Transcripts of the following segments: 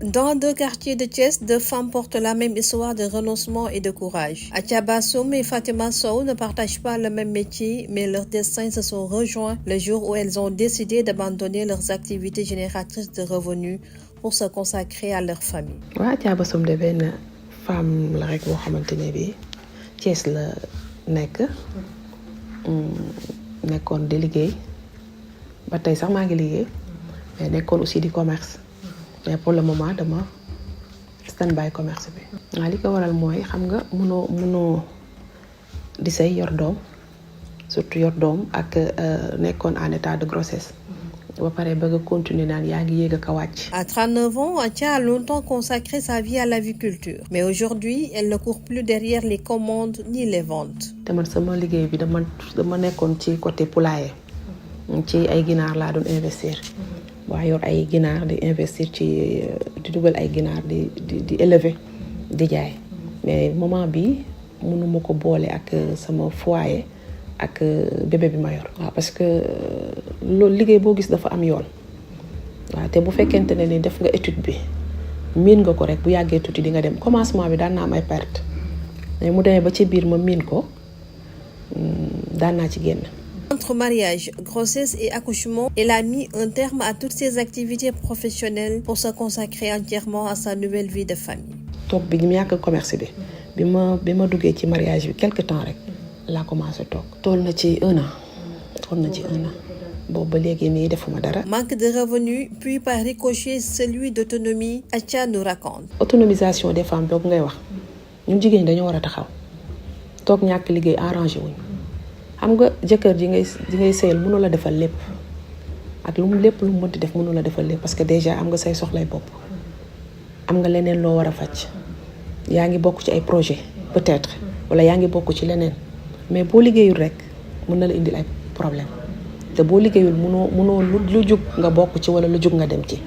Dans deux quartiers de Thiès, deux femmes portent la même histoire de renoncement et de courage. Atia Bassoum et Fatima Sow ne partagent pas le même métier, mais leurs destins se sont rejoints le jour où elles ont décidé d'abandonner leurs activités génératrices de revenus pour se consacrer à leur famille. waaw Atia Bassoum de benn femme la rek boo xamante ne bii Thiès la nekkoon di liggéey ba tey sax maa ngi liggéey mais nekkoon aussi di commerce mais pour le moment dama stand by commerce bi. waaw li ko waral mooy xam nga mënoo di say yor doom surtout yor doom ak nekkoon en état de grossesse. ba pare bëgg a continuer naan yaa ngi yéeg ak a wàcc. À 39 ans, Atia a longtemps consacré sa vie à l'aviculture. Mais aujourd'hui, elle ne court plus derrière les commandes ni les ventes. te man sama liggéey bi dama nekkoon ci côté poulailler. ci ay ginaar laa doon investir. waa yor ay ginaar di investir ci di dugal ay ginaar di élever di jaay. mais moment bi mënuma ko boole ak sama foyer ak bébé bi ma yor. waaw parce que loolu liggéey boo gis dafa am yoon. waaw te bu fekkente ne ni def nga étude bi miin nga ko rek bu yàggee tuuti di nga dem commencement bi daan naa am ay perte mais mu demee ba ci biir ma miin ko daan naa ci génn. Entre mariage, grossesse et accouchement, elle a mis un terme à toutes ses activités professionnelles pour se consacrer entièrement à sa nouvelle vie de famille. toog bi ñu yàq commerce bi ma duggee ci mariage bi quelque temps rek laa commencé toog. toll na ci un an boobu ba léegi nii defuma dara. Manque de revenus, puis par ricochet celui d'autonomie, Atia nous raconte. autonomisation des femmes boobu ngay wax ñun jigéen ñi dañoo war a taxaw toog ñàkk liggéey arrangé wuñ xam nga jëkkër ji ngay sëyal mënu la defal lépp ak lépp lu mu mënti def mënu la defal lépp parce que déjà am nga say soxlay bopp am nga leneen loo war a faj yaa ngi bokk ci ay projet peut-être wala yaa ngi bokk ci leneen mais boo liggéeyul rek mën na la indil ay problème te boo liggéeyul mënoo lu jug nga bokk ci wala lu jug nga dem ci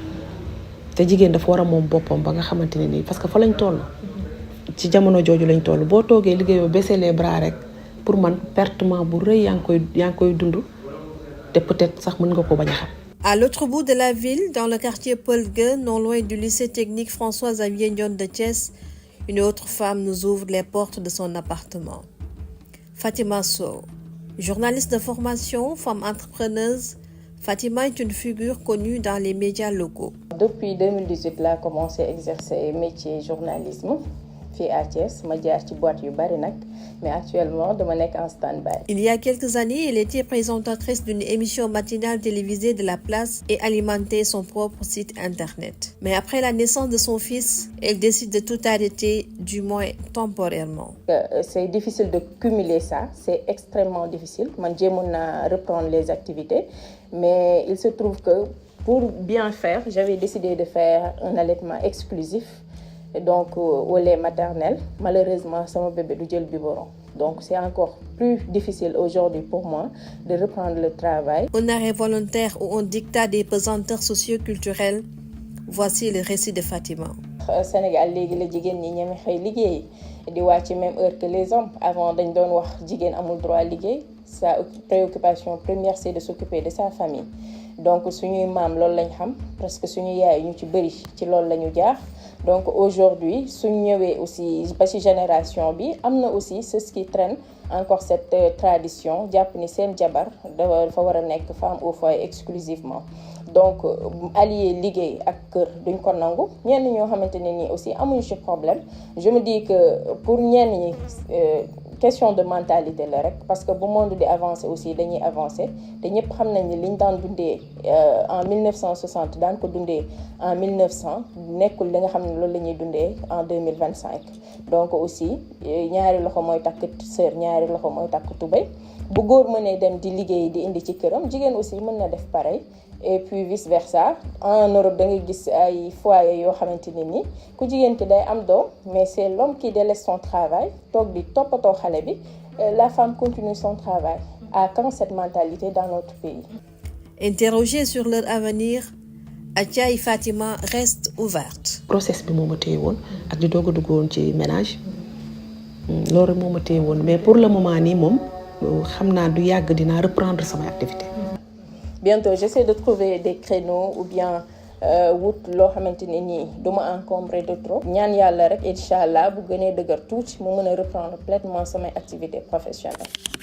te jigéen dafa war a moom boppam ba nga xamante ne nii parce que fa lañ toll ci jamono jooju lañ toll boo toogee liggéeyoo baisser les bras rek pour man pertement bu rëy yaa ngi koy dund te peut-être sax mën nga ko bañ a xam. À l'autre bout de la ville, dans le quartier Paul Gueux, non loin du lycée technique François-Xavier Ndione de Thiès, une autre femme nous ouvre les portes de son appartement. Fatima Sow, journaliste de formation, femme entrepreneuse, Fatima est une figure connue dans les médias locaux. Depuis 2018, là, j'ai commencé à exercer métier journalisme fii à Thiès. Ma jaar ci boîte yu bari nag, mais actuellement dama nekk en stand-by. Il y a quelques années, elle était présentatrice d'une émission matinale télévisée de la place et alimentait son propre site internet. Mais après la naissance de son fils, elle décide de tout arrêter, du moins temporairement. C'est difficile de cumuler ça, c'est extrêmement difficile. Man jéemoon naa reprendre les activités, mais il se trouve que pour bien faire, j'avais décidé de faire un allaitement exclusif. Donc au lait maternel. Malheureusement, sama bébé du jël biberon. Donc c'est encore plus difficile aujourd'hui pour moi de reprendre le travail. Un arrêt volontaire ou un dictat des pesanteurs socio-culturelles. Voici le récit de Fatima. Sénégal léegi la jigéen ñi ñeme xëy liggéey di wàcc ci même heure que les hommes. Avant dañ doon wax jigéen amul droit liggéey. Sa préoccupation première c'est de s'occuper de sa famille. Donc suñuy maam loolu lañ xam parce que suñu yaay ñu ci bëri ci loolu la ñu jaar. Donc aujourd'hui suñ ñëwee aussi ba ci génération bi am na aussi c'est ce qui traîne encore cette tradition jàpp ni seen jabar dafa war a nekk femme au foyer exclusivement. Donc allier liggéey ak kër duñ ko nangu ñenn ñoo xamante ne nii aussi amuñu ci problème. Je me dis que pour ñenn ñi question de mentalité la rek parce que bu monde di avancer aussi dañuy avancer te ñëpp xam nañ ni liñ daan dundee en 1960 daan ko dundee en 1900 nekkul li nga xam ne loolu la ñuy dundee en 2025. Donc aussi ñaari loxo mooy takk sër ñaari loxo mooy takk tubéy bu góor mënee dem di liggéey di indi ci këram jigéen aussi mën na def pareil. Et puis vice versa en Europe da ngay gis ay foyer yoo xamante ne ni ku jigéen ki day am doom mais c'est l'homme qui délaisse son travail toog di toppatoo xale bi la femme continue son travail. À quand cette mentalité dans notre pays? Interrogée sur leur avenir, Atia et Fatima restent ouvertes. process bi moo ma téye woon ak di doog a dugg woon ci ménage loolu moo ma téye woon mais pour le moment nii moom xam naa du yàgg dinaa reprendre sama activité. Bientôt, j'essaie de trouver des créneaux ou bien wut loo xamante ne nii du ma encombré de trop ñaan yàlla rek incha allah bu gënee dëgër tuuti mu mën a reprendre pleinement samay activités professionnelles.